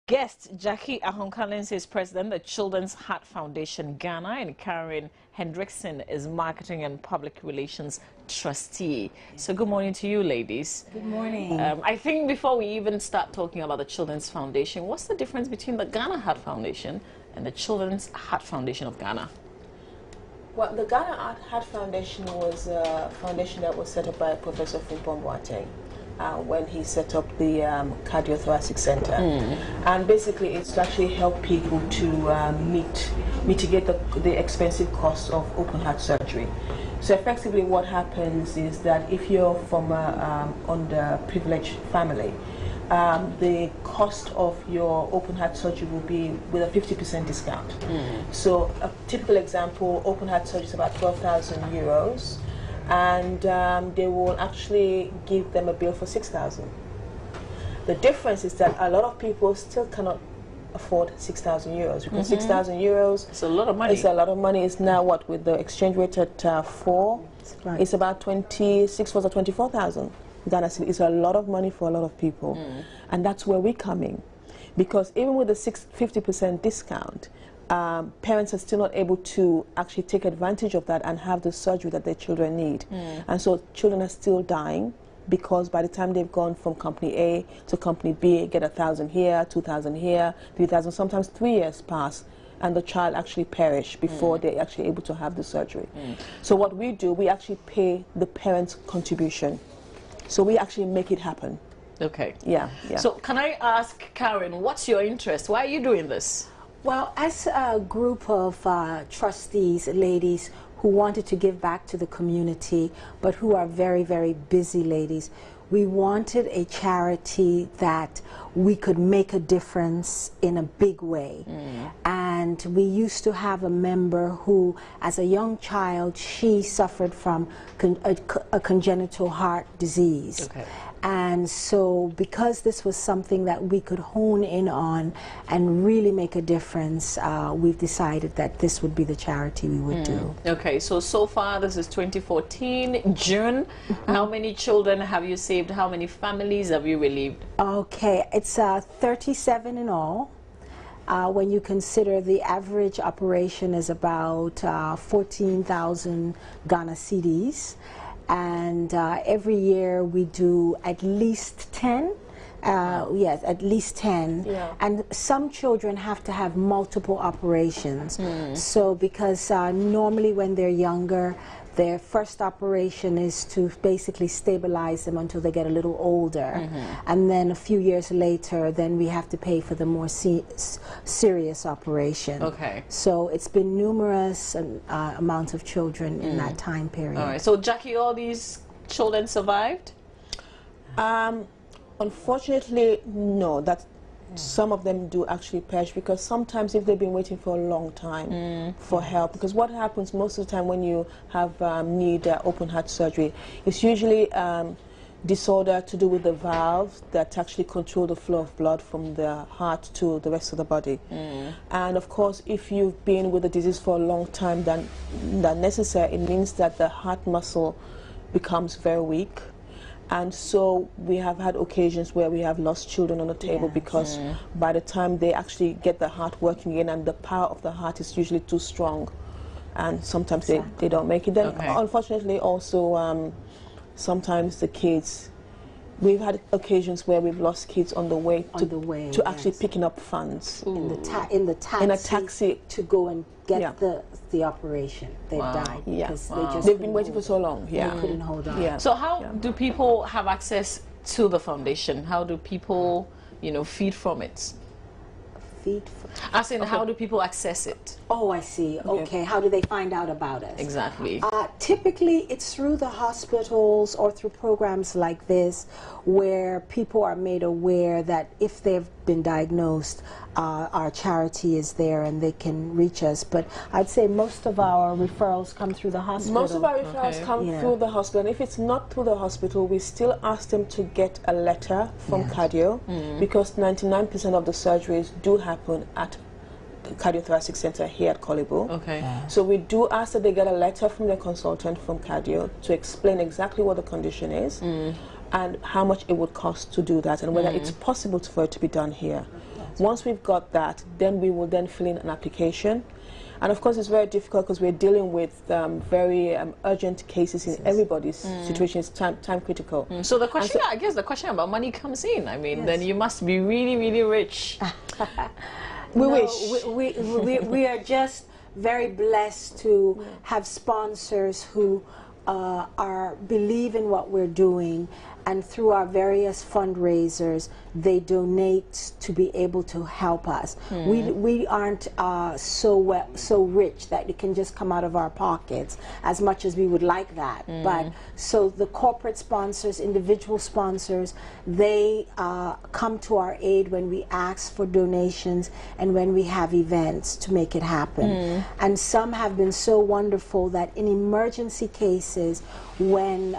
Guest Jackie Ahon-Collins is president of the Children's Heart Foundation Ghana, and Karen Hendrickson is marketing and public relations trustee. So good morning to you, ladies. Good morning. I think before we even start talking about the Children's Foundation, what's the difference between the Ghana Heart Foundation and the Children's Heart Foundation of Ghana? Well, the Ghana Heart Foundation was a foundation that was set up by Professor Frimpong Boateng when he set up the Cardiothoracic Center. And basically it's to actually help people to mitigate the expensive costs of open heart surgery. So effectively what happens is that if you're from an underprivileged family, the cost of your open heart surgery will be with a 50% discount. So a typical example, open heart surgery is about 12,000 euros, and they will actually give them a bill for 6,000. The difference is that a lot of people still cannot afford 6,000 euros because 6,000 euros, it's a lot of money. It's a lot of money. It's now what, with the exchange rate at 4, right, it's about 26 or 24,000. Ghana City is a lot of money for a lot of people, and that's where we're coming, because even with the 50% discount, parents are still not able to actually take advantage of that and have the surgery that their children need. And so children are still dying because by the time they've gone from company A to company B, get 1,000 here, 2,000 here, 3,000, sometimes 3 years pass, and the child actually perish before they're actually able to have the surgery. So what we do, we actually pay the parents' contribution. So we actually make it happen. Okay. Yeah. So can I ask Karen, what's your interest? Why are you doing this? Well, as a group of trustees, ladies who wanted to give back to the community, but who are very, very busy ladies, we wanted a charity that we could make a difference in a big way. And we used to have a member who, as a young child, she suffered from a congenital heart disease. Okay. And so because this was something that we could hone in on and really make a difference, we've decided that this would be the charity we would do. Okay, so far this is 2014, June. How many children have you saved? How many families have you relieved? Okay, it's 37 in all. When you consider the average operation is about 14,000 Ghana cedis. And every year we do at least 10. Yes, at least 10. Yeah. And some children have to have multiple operations. So because normally when they're younger, their first operation is to basically stabilize them until they get a little older. And then a few years later, then we have to pay for the more serious operation. Okay. So it's been numerous amounts of children in that time period. All right. So Jackie, all these children survived? Unfortunately, no. Some of them do actually perish because sometimes if they've been waiting for a long time for help, because what happens most of the time when you have need open heart surgery, it's usually disorder to do with the valves that actually control the flow of blood from the heart to the rest of the body. And of course, if you've been with the disease for a long time than necessary, it means that the heart muscle becomes very weak. And so we have had occasions where we have lost children on the table because by the time they actually get the heart working again, and the power of the heart is usually too strong, and sometimes they don't make it. Then unfortunately also sometimes the kids, we've had occasions where we've lost kids on the way to actually picking up funds. In the taxi to go and get the operation. They've died because they've been waiting for so long. They couldn't hold on. So how do people have access to the foundation? How do people, feed from it? As in, how do people access it? Oh, I see. Okay. How do they find out about us? Exactly. Typically, it's through the hospitals or through programs like this where people are made aware that if they've been diagnosed, our charity is there and they can reach us. But I'd say most of our referrals come through the hospital. Most of our referrals come through the hospital. And if it's not through the hospital, we still ask them to get a letter from cardio, because 99% of the surgeries do happen at the Cardiothoracic Center here at Korle Bu. Okay. So we do ask that they get a letter from their consultant from cardio to explain exactly what the condition is and how much it would cost to do that, and whether it's possible for it to be done here. Once we've got that, then we will then fill in an application. And of course, it's very difficult because we're dealing with very urgent cases in everybody's situation. It's time critical. So the question, I guess the question about money comes in. I mean, then you must be really, really rich. We wish. We are just very blessed to have sponsors who believe in what we're doing, and through our various fundraisers, they donate to be able to help us. We aren't so rich that it can just come out of our pockets as much as we would like that. But so the corporate sponsors, individual sponsors, they come to our aid when we ask for donations and when we have events to make it happen. And some have been so wonderful that in emergency cases, when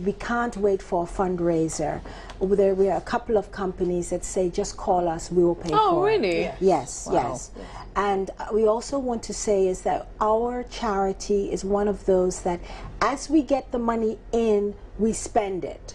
we can't wait for a fundraiser, we are a couple of companies that say, just call us, we will pay for it. Oh, really? Yes, yes. And we also want to say is that our charity is one of those that as we get the money in, we spend it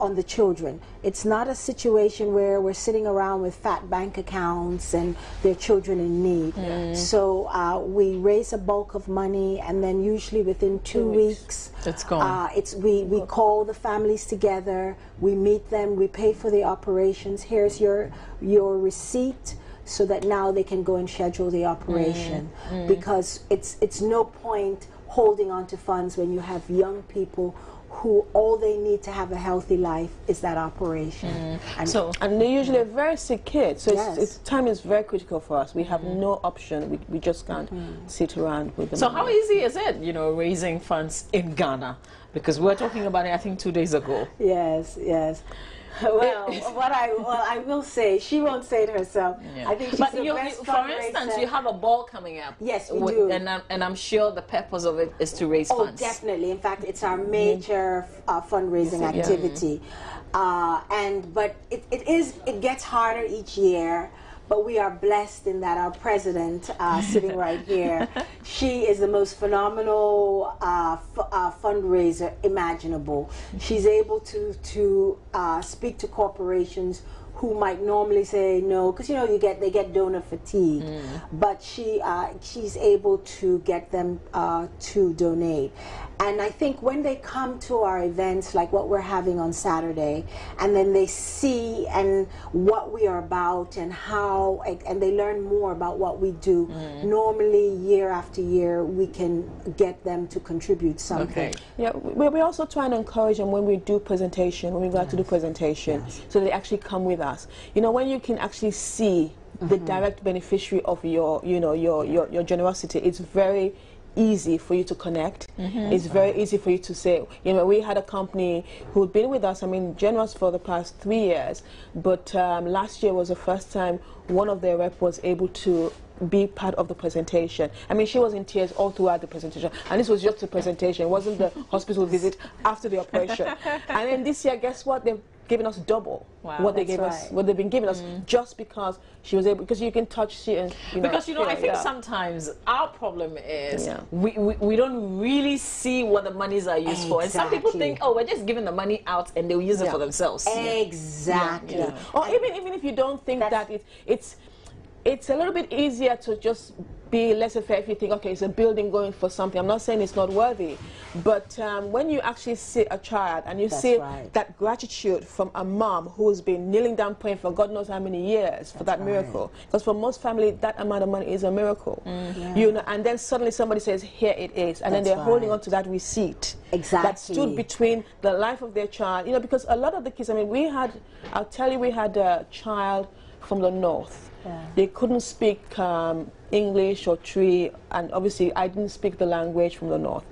on the children. It's not a situation where we're sitting around with fat bank accounts and their children in need. So we raise a bulk of money, and then usually within 2 weeks, it's gone. We call the families together, we meet them, we pay for the operations. Here's your receipt, so that now they can go and schedule the operation. Because it's no point holding on to funds when you have young people who all they need to have a healthy life is that operation. And they're usually a very sick kid, so time is very critical for us. We have no option. We just can't sit around with them. So how easy is it, raising funds in Ghana? Because we're talking about it, I think, 2 days ago. Yes, yes. Well, I will say, she won't say it herself. I think she's the best for instance, you have a ball coming up. Yes, we do. And I'm sure the purpose of it is to raise funds. Oh, definitely. In fact, it's our major fundraising activity. But it gets harder each year. But we are blessed in that our president, sitting right here, she is the most phenomenal fundraiser imaginable. She's able to speak to corporations who might normally say no, because they get donor fatigue. But she's able to get them to donate. And I think when they come to our events, like what we're having on Saturday, and then they see and what we are about and how, and they learn more about what we do, normally year after year we can get them to contribute something. Yeah, we also try and encourage them when we do presentation, when we go out to do presentation, so they actually come with us. When you can actually see the direct beneficiary of your generosity, it's very easy for you to connect. It's very easy for you to say, we had a company who'd been with us, generous for the past 3 years, but last year was the first time one of their rep was able to be part of the presentation. She was in tears all throughout the presentation, and this was just the presentation. It wasn't the hospital visit after the operation. And then this year, guess what? They've given us double what they gave us, what they've been giving us, just because she was able, because you can touch, see, and because I think sometimes our problem is we don't really see what the monies are used for, and some people think, oh, we're just giving the money out and they'll use it for themselves. Exactly. Or even if you don't think that it's a little bit easier to just be laissez-faire if you think, okay, it's a building going for something. I'm not saying it's not worthy, but when you actually see a child and you see that gratitude from a mom who's been kneeling down praying for God knows how many years for that miracle, because for most families that amount of money is a miracle, and then suddenly somebody says, here it is, and then they're holding on to that receipt that stood between the life of their child, because a lot of the kids, I'll tell you, we had a child from the north. They couldn't speak English or Tree, and obviously I didn't speak the language from the north.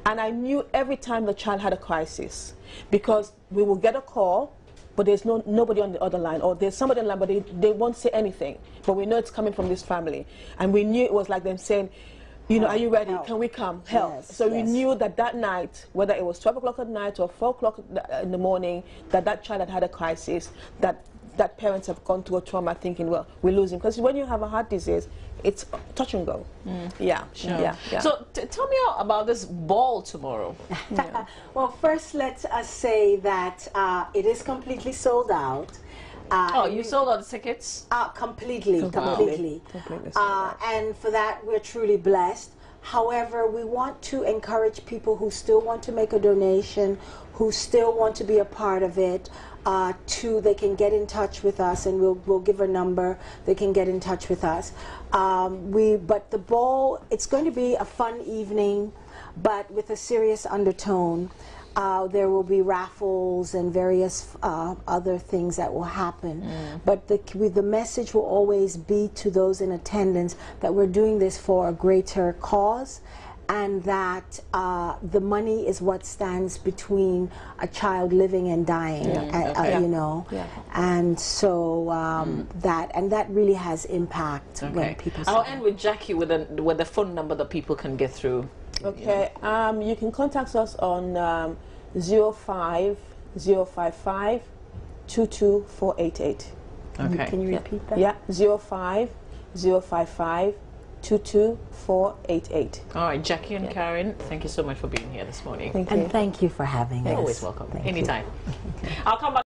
And I knew every time the child had a crisis, because we will get a call, but there's nobody on the other line, or there's somebody on the line, but they won't say anything. But we know it's coming from this family. And we knew it was like them saying, are you ready? Can we come? Help. So we knew that night, whether it was 12 o'clock at night or 4 o'clock in the morning, that child had a crisis, that parents have gone through a trauma thinking, well, we're losing. Because when you have a heart disease, it's touch and go. So tell me about this ball tomorrow. Well, first let us say that it is completely sold out. Oh, you sold all the tickets? Completely. Completely sold out. And for that, we're truly blessed. However, we want to encourage people who still want to make a donation, who still want to be a part of it, they can get in touch with us, and we'll give a number. They can get in touch with us. But the ball, it's going to be a fun evening, but with a serious undertone. There will be raffles and various other things that will happen. But the message will always be to those in attendance that we're doing this for a greater cause, and that the money is what stands between a child living and dying, you know. And so that really has impact when people say. I'll end with Jackie with the phone number that people can get through. Okay, you can contact us on 05055 22488. Okay. Can you repeat that? Yeah, 05055 22488. All right, Jackie and Karen, thank you so much for being here this morning. Thank you. And thank you for having us. You're always welcome. Thank you. Anytime. I'll come back.